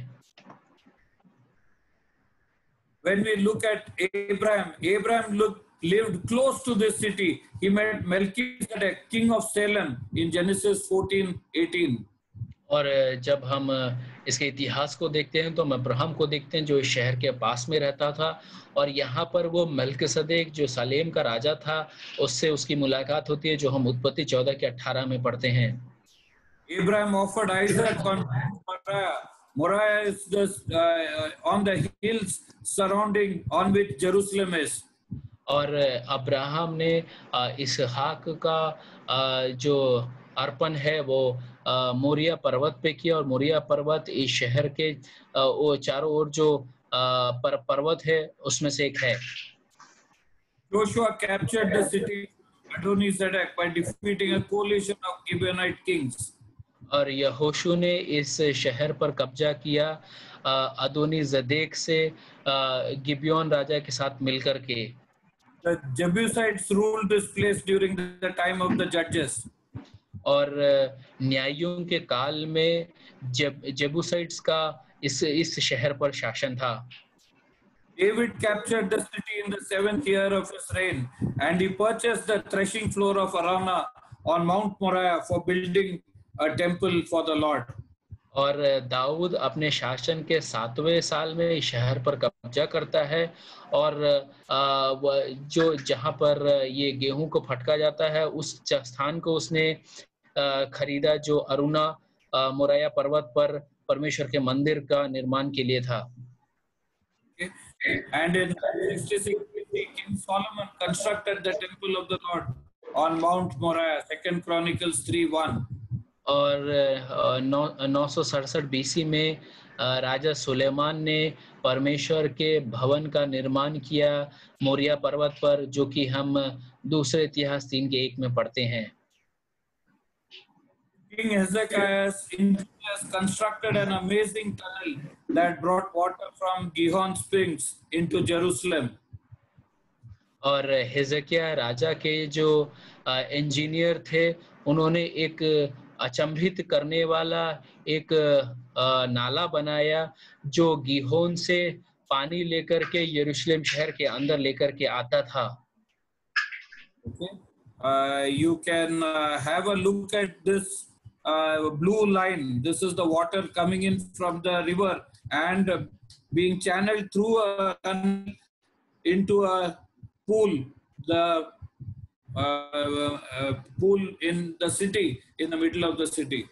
When we look at Abraham lived close to this city. He met Melchizedek, king of Salem, in Genesis 14:18. और जब हम इसके इतिहास को देखते हैं तो हम अब्राहम को देखते हैं जो इस शहर के पास में रहता था, और यहाँ पर वो मल्कीसदेक जो सालेम का राजा था उससे उसकी मुलाकात होती है, जो हम उत्पत्ति 14 के 18 में पढ़ते हैं। Abraham offered Isaac on Moriah. Moriah is on the hills surrounding on which Jerusalem is. और अब्राहम ने इसहाक का जो अर्पण है वो मोरिया पर्वत पे किया, और मोरिया पर्वत इस शहर के वो चारों ओर जो पर्वत है उसमें से एक है। Joshua captured the city of Adoni-Zedek by defeating a coalition of Gibeonite kings. और यहोशू ने इस शहर पर कब्जा किया अदोनी जदेक से गिबियोन राजा के साथ मिलकर के। The Jebusites ruled this place during the time of the judges. और न्यायियों के काल में जेबूसाइट्स का इस शहर पर शासन था। David captured the city in the 7th year of his reign, and he purchased the threshing floor of Araunah on Mount Moriah for building a temple for the Lord. और दाऊद अपने शासन के 7वें साल में इस शहर पर कब्जा करता है, और जो जहां पर ये गेहूं को फटका जाता है उस स्थान को उसने खरीदा जो अरुणा मोराया पर्वत पर परमेश्वर के मंदिर का निर्माण के लिए था। And in 66 King Solomon constructed the temple of the Lord on Mount Moriah. 2 Chronicles 3:1. और 967 बीसी में राजा सुलेमान ने परमेश्वर के भवन का निर्माण किया मोरिया पर्वत पर, जो कि हम दूसरे इतिहास 3 के 1 में पढ़ते हैं। King Hezekiah's engineers constructed an amazing tunnel that brought water from Gihon Springs into Jerusalem. और हिजकिय्याह राजा के जो इंजीनियर थे, उन्होंने एक अचंभित करने वाला एक नाला बनाया जो गीहोन से पानी लेकर के यरूशलेम शहर के अंदर लेकर के आता था। Okay. You can have a look at this blue line. This is the water coming in from the river and being channeled through a tunnel into a pool. The pool in the city, in the middle of the city.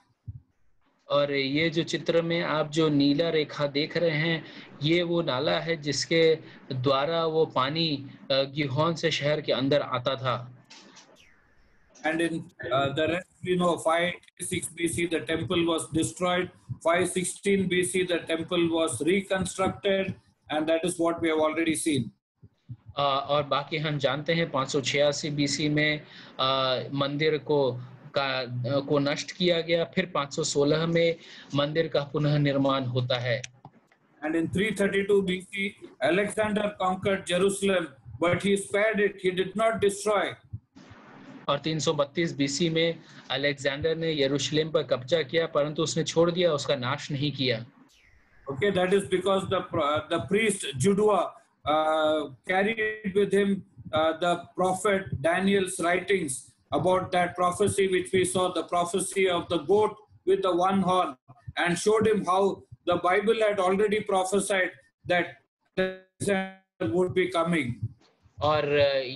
और ये जो चित्र में आप जो नीला रेखा देख रहे हैं, ये वो नाला है जिसके द्वारा वो पानी गीहोन से शहर के अंदर आता था। And in the rest, 586 BC, the temple was destroyed. 516 BC, the temple was reconstructed, and that is what we have already seen. और बाकी हम जानते हैं 586 BC में मंदिर को नष्ट किया गया, फिर 516 में मंदिर का पुनः निर्माण होता है। And in 332 BC, Alexander conquered Jerusalem, but he spared it. He did not destroy. और 332 BC में अलेक्जेंडर ने यरूशलेम पर कब्जा किया, परंतु उसने छोड़ दिया, उसका नाश नहीं किया। Okay, that is because the priest Judua carried with him the prophet Daniel's writings about that prophecy which we saw, the prophecy of the goat with the one horn, and showed him how the Bible had already prophesied that Alexander would be coming. और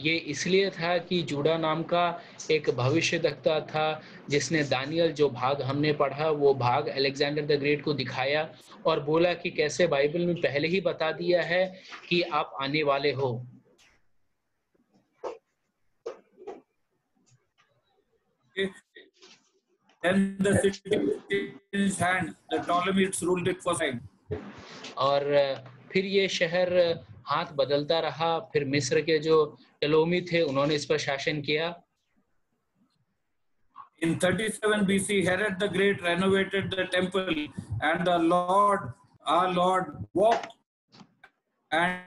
ये इसलिए था कि JUDA नाम का एक भविष्यद्वक्ता था जिसने दानियल जो भाग हमने पढ़ा वो भाग अलेक्जेंडर द ग्रेट को दिखाया और बोला कि कैसे बाइबल में पहले ही बता दिया है कि आप आने वाले हो। Then the city changed hands. The Ptolemies ruled it for time. और फिर ये शहर हाथ बदलता रहा, फिर मिस्र के जो टलोमी थे उन्होंने इस पर शासन किया। In 37 BC, Herod the Great renovated the temple, and the Lord, our Lord, walked and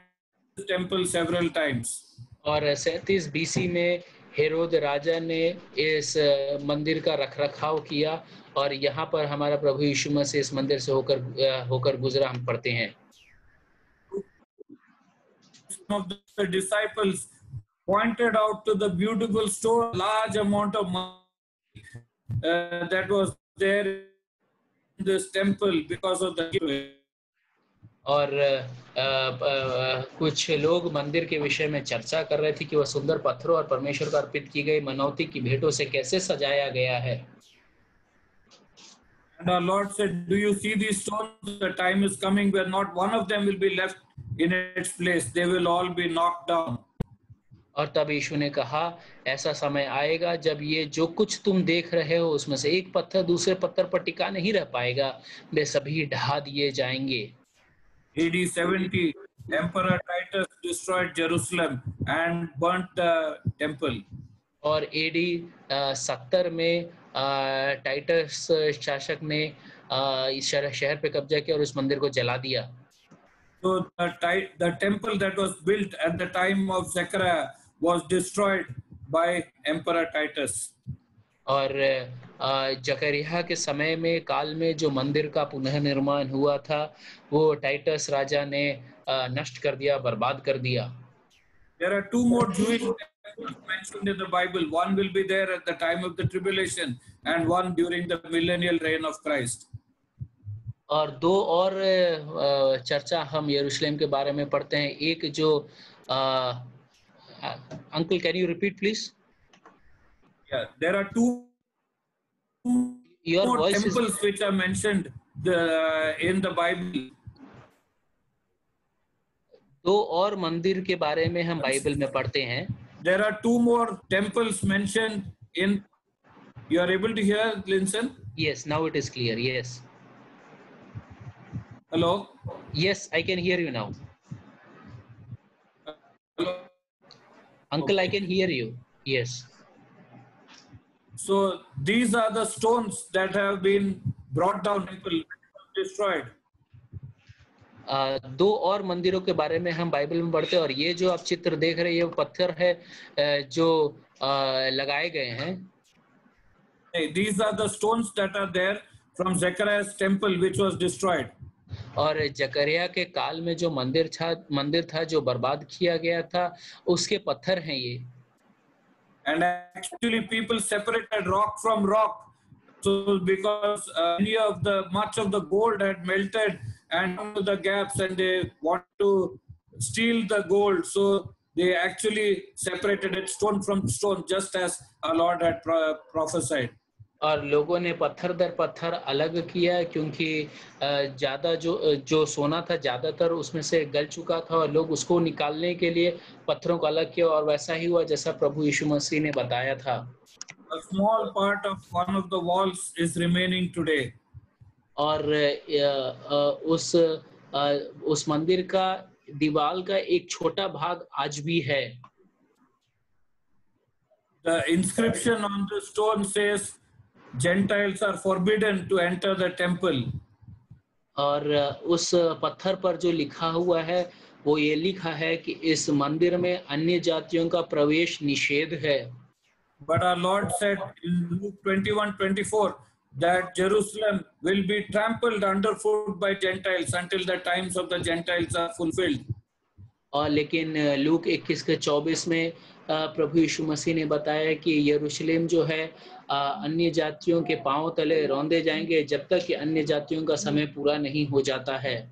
the temple several times. और 37 BC में हेरोद राजा ने इस मंदिर का रखरखाव किया और यहाँ पर हमारा प्रभु यीशु मसीह इस मंदिर से होकर गुजरा, हम पढ़ते हैं। Some of the disciples pointed out to the beautiful stone, large amount of money that was there in this temple because of the gift. और कुछ लोग मंदिर के विषय में चर्चा कर रहे थे कि वह सुंदर पत्थरों और परमेश्वर को अर्पित की गई मनौती की भेंटों से कैसे सजाया गया है। And our Lord said, "Do you see these stones? The time is coming where not one of them will be left in its place. They will all be knocked down." और तब यीशु ने कहा, ऐसा समय आएगा जब ये जो कुछ तुम देख रहे हो उसमें से एक पत्थर दूसरे पत्थर पर टिका नहीं रह पाएगा, वे सभी ढा दिए जाएंगे। AD 70, Emperor Titus destroyed Jerusalem and burnt the temple. और AD 70 में टाइटस शासक ने इस शहर पे कब्जा किया और इस मंदिर को जला दिया। So the temple that was built at the time of Zechariah was destroyed by Emperor Titus. और जकरिया के समय में काल में जो मंदिर का पुनः निर्माण हुआ था वो टाइटस राजा ने नष्ट कर दिया, बर्बाद कर दिया। There are two more Jewish temples mentioned in the Bible. One will be there at the time of the tribulation and one during the millennial reign of Christ. और दो और चर्चा हम यरूशलेम के बारे में पढ़ते हैं। एक जो uncle, can you repeat please? Yeah, there are two more temples which are mentioned in the Bible. दो और मंदिर के बारे में हम बाइबल में पढ़ते हैं। There are two more temples mentioned in. You are able to hear, Linson? Yes, now it is clear. Yes. Hello? Yes, I can hear you now. Hello? Uncle, okay. I can hear you. Yes. So these are the stones that have been brought down, temple destroyed. दो और मंदिरों के बारे में हम Bible में पढ़ते हैं और ये जो आप चित्र देख रहे हैं ये पत्थर है जो लगाए गए हैं. These are the stones that are there from Zechariah's temple which was destroyed. और जकरिया के काल में जो मंदिर था जो बर्बाद किया गया था उसके पत्थर हैं ये. And actually people separated rock from rock, so because much of the gold had melted and into the gaps, and they want to steal the gold, so they actually separated it stone from stone, just as our Lord had prophesied. और लोगों ने पत्थर दर पत्थर अलग किया क्योंकि ज्यादा जो सोना था ज्यादातर उसमें से गल चुका था और लोग उसको निकालने के लिए पत्थरों को अलग किया और वैसा ही हुआ जैसा प्रभु यीशु मसीह ने बताया था. A small part of one of the walls is remaining today. और उस मंदिर का दीवार का एक छोटा भाग आज भी है. The inscription on the stone says Gentiles are forbidden to enter the temple. और उस पत्थर पर जो लिखा हुआ है वो ये लिखा है कि इस मंदिर में अन्य जातियों का प्रवेश निषेध है. But our Lord said in Luke 21:24 that Jerusalem will be trampled underfoot by Gentiles until the times of the Gentiles are fulfilled. और लेकिन लूक 21:24 में प्रभु यीशु मसीह ने बताया कि यरूशलेम जो है अन्य जातियों के पांव तले रौंदे जाएंगे जब तक कि अन्य जातियों का समय पूरा नहीं हो जाता है.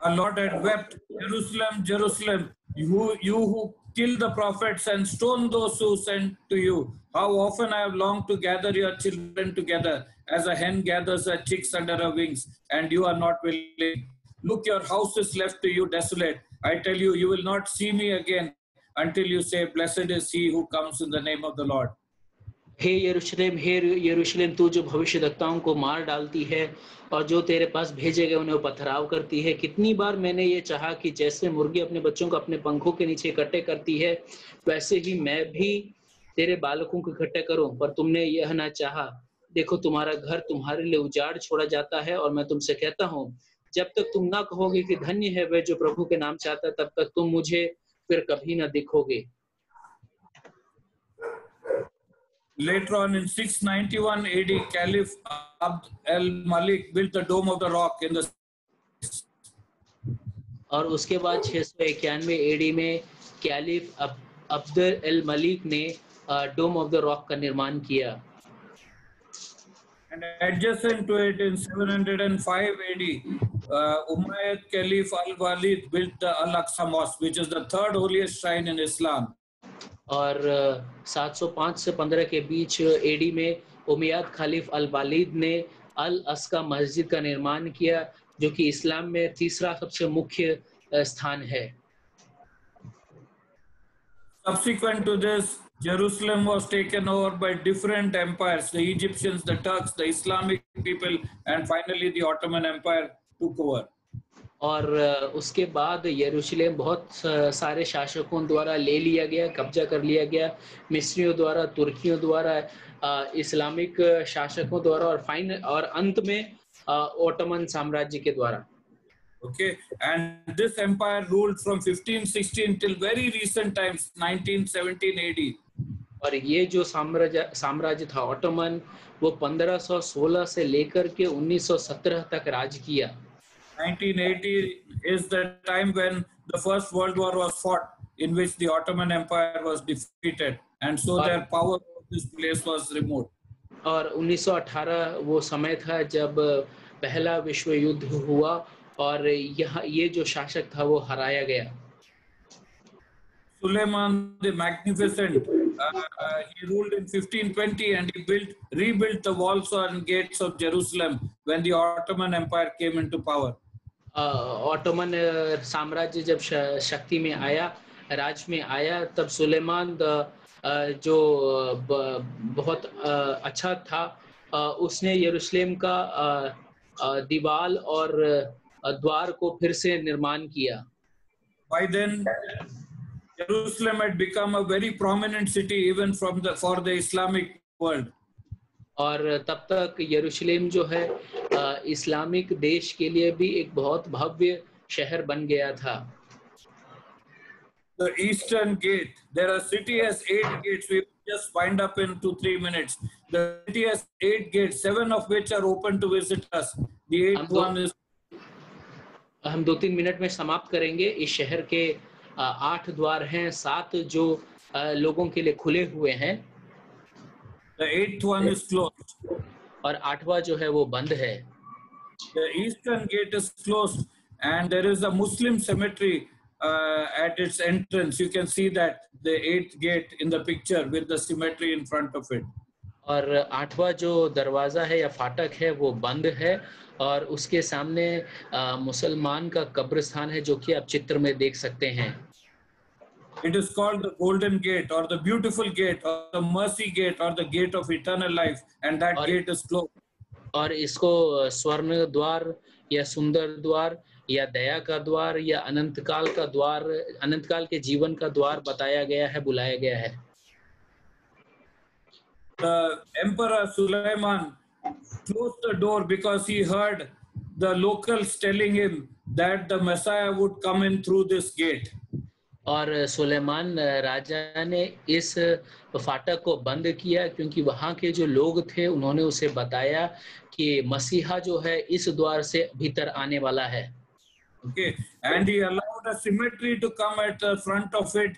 Our Lord had wept, Jerusalem, Jerusalem, you who kill the prophets and stone those who sent to you. How often I have longed to gather your children together as a hen gathers her chicks under her wings, and you are not willing. Look, your house is left to you desolate. I tell you, you will not see me again until you say, blessed is he who comes in the name of the Lord. हे यरूशलेम तू जो भविष्यद्वक्ताओं को मार डालती है और जो तेरे पास भेजे गए उन्हें पथराव करती है. कितनी बार मैंने ये चाहा कि जैसे मुर्गी अपने बच्चों को अपने पंखों के नीचे इकट्ठे करती है वैसे ही मैं भी तेरे बालकों को इकट्ठे करूं, पर तुमने यह ना चाहा. देखो तुम्हारा घर तुम्हारे लिए उजाड़ छोड़ा जाता है और मैं तुमसे कहता हूं जब तक तुम ना कहोगे कि धन्य है वह जो प्रभु के नाम चाहता है तब तक तुम मुझे फिर कभी ना दिखोगे. Later on in 691 AD, Caliph Abd al-Malik built the Dome of the Rock in the. और उसके बाद 691 एडी में कैलिफ अब्द अल मलिक ने डोम ऑफ द रॉक का निर्माण किया. And adjacent to it in 705 AD, Umayyad Caliph al-Walid built the Al-Aqsa Mosque, which is the third holiest shrine in Islam. और 705 से 15 के बीच एडी में उमैयद खलीफ अल वालिद ने अल अस्का मस्जिद का निर्माण किया जो कि इस्लाम में तीसरा सबसे मुख्य स्थान है. Subsequent to this, Jerusalem was taken over by different empires, the Egyptians, the Turks, the Islamic people, and finally the Ottoman Empire took over. और उसके बाद यरूशलेम बहुत सारे शासकों द्वारा ले लिया गया, कब्जा कर लिया गया, मिस्रियों द्वारा, तुर्कियों द्वारा, इस्लामिक शासकों द्वारा और अंत में ओटोमन साम्राज्य के द्वारा. Okay, and this empire ruled from 1516 till very recent times, 1917 AD. और ये जो साम्राज्य था ओटोमन वो 1516 से लेकर के 1917 तक राज किया. 1980 is the time when the First World War was fought, in which the Ottoman Empire was defeated, and so their power of this place was removed. और 1918 वो समय था जब पहला विश्व युद्ध हुआ और ये जो शासक था वो हराया गया. Suleiman the Magnificent, he ruled in 1520 and he rebuilt the walls and gates of Jerusalem when the Ottoman Empire came into power. Ottoman साम्राज्य जब शक्ति में आया, राज में आया, तब सुलेमान जो बहुत अच्छा था, उसने यरूशलेम का दीवार और द्वार को फिर से निर्माण किया. By then, Jerusalem had become a very prominent city even for the Islamic world. और तब तक यरूशलेम जो है इस्लामिक देश के लिए भी एक बहुत भव्य शहर बन गया था। The Eastern Gate. There are city has 8 gates. We will just wind up in 2-3 minutes. The city has 8 gates, 7 of which are open to visitors. The eighth one is. हम 2-3 मिनट में समाप्त करेंगे। इस शहर के 8 द्वार हैं, 7 जो लोगों के लिए खुले हुए हैं। The 8th one is closed. और 8वां जो है वो बंद है। The Eastern Gate is closed, and there is a Muslim cemetery at its entrance. You can see that the 8th gate in the picture with the cemetery in front of it. और 8वां जो दरवाजा है या फाटक है वो बंद है और उसके सामने मुसलमान का कब्रिस्तान है जो कि आप चित्र में देख सकते हैं। It is called the Golden Gate or the Beautiful Gate or the Mercy Gate or the Gate of Eternal Life, and that gate is closed. और इसको स्वर्ण द्वार या सुंदर द्वार या दया का द्वार या अनंतकाल का द्वार, अनंतकाल के जीवन का द्वार बताया गया है, बुलाया गया है। The Emperor Suleiman closed the door because he heard the locals telling him that the Messiah would come in through this gate. और सुलेमान राजा ने इस फाटक को बंद किया क्योंकि वहाँ के जो लोग थे उन्होंने उसे बताया कि मसीहा जो है इस द्वार से भीतर आने वाला है। Okay, and he allowed a cemetery to come at the front of it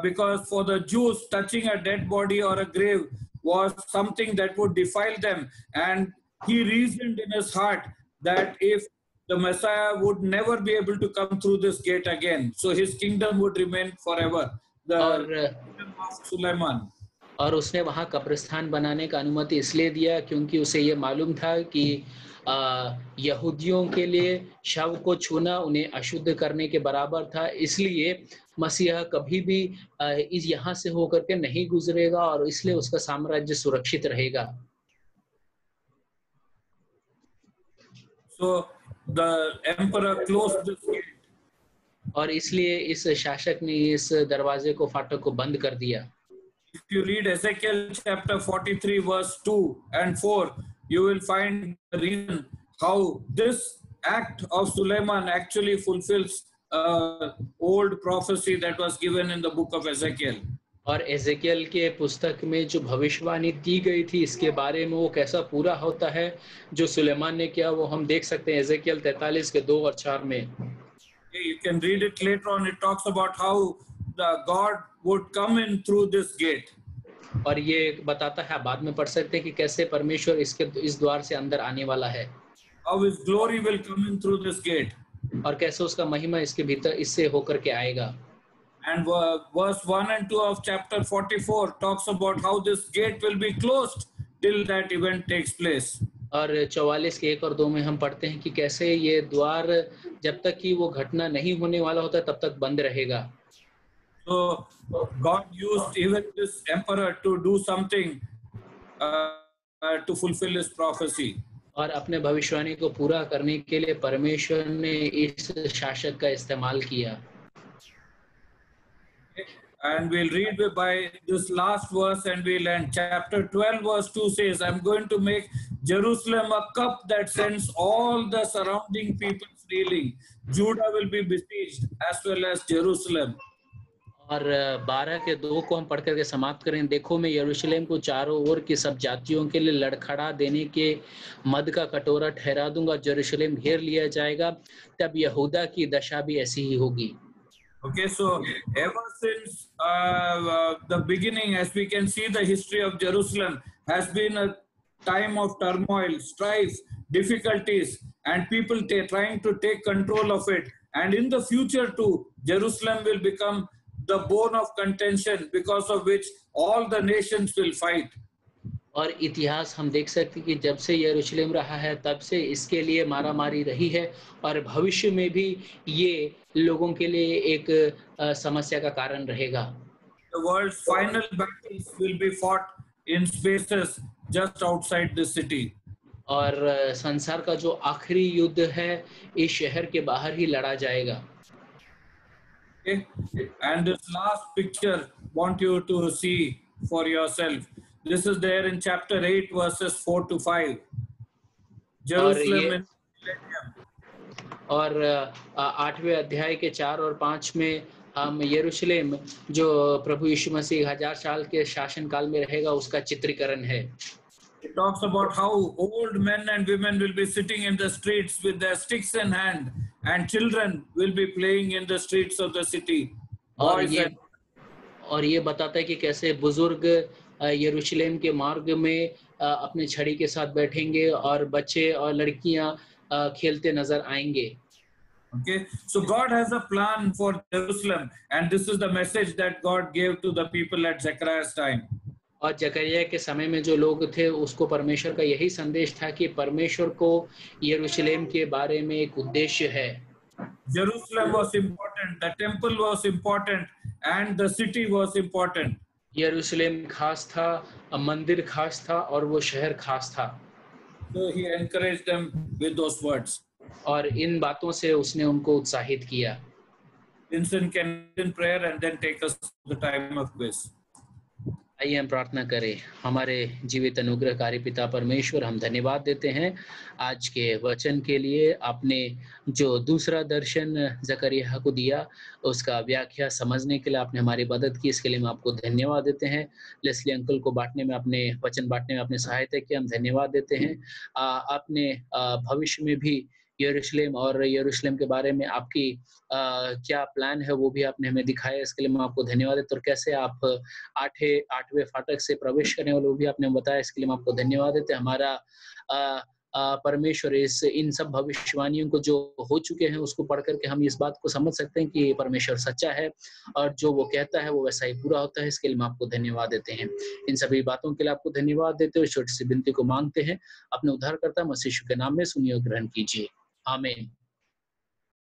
because for the Jews, touching a dead body or a grave was something that would defile them, and he reasoned in his heart that if the Messiah would never be able to come through this gate again, so his kingdom would remain forever. The kingdom of Suleiman. और उसने वहाँ कब्रिस्तान बनाने का अनुमति इसलिए दिया क्योंकि उसे ये मालूम था कि यहूदियों के लिए शव को छूना उन्हें अशुद्ध करने के बराबर था, इसलिए मसीहा कभी भी इस यहाँ से होकर के नहीं गुजरेगा और इसलिए उसका साम्राज्य सुरक्षित रहेगा। So the emperor closed this gate. और इसलिए इस शासक ने इस दरवाजे को, फाटक को बंद कर दिया। If you read Ezekiel chapter 43 verse 2 and 4, you will find the reason how this act of Suleiman actually fulfills old prophecy that was given in the book of Ezekiel. और एजेकियल के पुस्तक में जो भविष्यवाणी दी गई थी इसके बारे में वो कैसा पूरा होता है जो सुलेमान ने किया, वो हम देख सकते हैं एजेकियल 43 के 2 और 4 में। You can read it later on. It talks about how the God would come in through this gate. और ये बताता है, बाद में पढ़ सकते हैं कि कैसे परमेश्वर इस द्वार से अंदर आने वाला है। How his glory will come in through this gate. और कैसे उसका महिमा इसके भीतर इससे होकर के आएगा। And verse 1 and 2 of chapter 44 talks about how this gate will be closed till that event takes place. और 44 के 1 और 2 में हम पढ़ते हैं कि कैसे ये द्वार जब तक कि वो घटना नहीं होने वाला होता तब तक बंद रहेगा। So God used even this emperor to do something to fulfill his prophecy. और अपने भविष्यवाणी को पूरा करने के लिए परमेश्वर ने इस शासक का इस्तेमाल किया। And we'll read by this last verse and we'll end. Chapter 12 verse 2 says, I'm going to make Jerusalem a cup that sends all the surrounding people reeling. Judah will be besieged as well as Jerusalem. और 12 के 2 को हम पढ़ करके समाप्त करें। देखो मैं यरूशलेम को चारों ओर की सब जातियों के लिए लड़खड़ा देने के मद का कटोरा ठहरा दूंगा, जेरूशलेम घेर लिया जाएगा, तब यहूदा की दशा भी ऐसी ही होगी। Okay, so ever since the beginning, as we can see, the history of Jerusalem has been a time of turmoil, strife, difficulties, and people trying to take control of it. And in the future too, Jerusalem will become the bone of contention because of which all the nations will fight. और इतिहास हम देख सकते हैं कि जब से यरूशलेम रहा है तब से इसके लिए मारामारी रही है और भविष्य में भी ये लोगों के लिए एक समस्या का कारण रहेगा। The world's final battles will be fought in spaces just outside the city. और संसार का जो आखिरी युद्ध है इस शहर के बाहर ही लड़ा जाएगा। Okay? And this last picture, want you to see for yourself. This is there in chapter 8, verses 4 to 5. और Jerusalem ये in millennium. और 8वें अध्याय के 4 और 5 में हम यरूशलेम जो प्रभु यीशु मसीह 1000 साल के शासन काल में रहेगा उसका चित्रीकरण है। It talks about how old men and women will be sitting in the streets with their sticks in hand, and children will be playing in the streets of the city. और Boys and ये बताता है कि कैसे बुजुर्ग यरूशलेम के मार्ग में अपने छड़ी के साथ बैठेंगे और बच्चे और लड़कियां खेलते नजर आएंगे। okay, so God has a plan for Jerusalem, and this is the message that God gave to the people at Zechariah's time. और जकरिया के समय में जो लोग थे उसको परमेश्वर का यही संदेश था कि परमेश्वर को यरूशलेम के बारे में एक उद्देश्य है। Jerusalem was important, the temple was important, and the city was important. यरूशलेम खास था, मंदिर खास था और वो शहर खास था। So he encouraged them with those words. और इन बातों से उसने उनको उत्साहित किया। Vincent can in prayer and then take us to the time of quiz. आइए हम प्रार्थना करें। हमारे जीवित अनुग्रहकारी पिता परमेश्वर, हम धन्यवाद देते हैं आज के वचन के लिए। आपने जो दूसरा दर्शन जकरिया को दिया उसका व्याख्या समझने के लिए आपने हमारी मदद की, इसके लिए हम आपको धन्यवाद देते हैं। लेस्ली अंकल को बांटने में आपने वचन बांटने में आपने सहायता की, हम धन्यवाद देते हैं। आपने भविष्य में भी यरूशलेम के बारे में आपकी क्या प्लान है वो भी आपने हमें दिखाया, इसके लिए मैं आपको धन्यवाद देता हूँ। और कैसे आप 8वें फाटक से प्रवेश करने वाले वो भी आपने बताया, इसके लिए मैं आपको धन्यवाद देते हैं। हमारा परमेश्वर इन सब भविष्यवाणियों को जो हो चुके हैं उसको पढ़ करके हम इस बात को समझ सकते हैं कि परमेश्वर सच्चा है और जो वो कहता है वो वैसा ही पूरा होता है। इसके लिए हम आपको धन्यवाद देते हैं। इन सभी बातों के लिए आपको धन्यवाद देते हुए छोटी सी विनती को मांगते हैं अपने उद्धारकर्ता मसीह यीशु के नाम में, सुनिए और ग्रहण कीजिए। आमीन।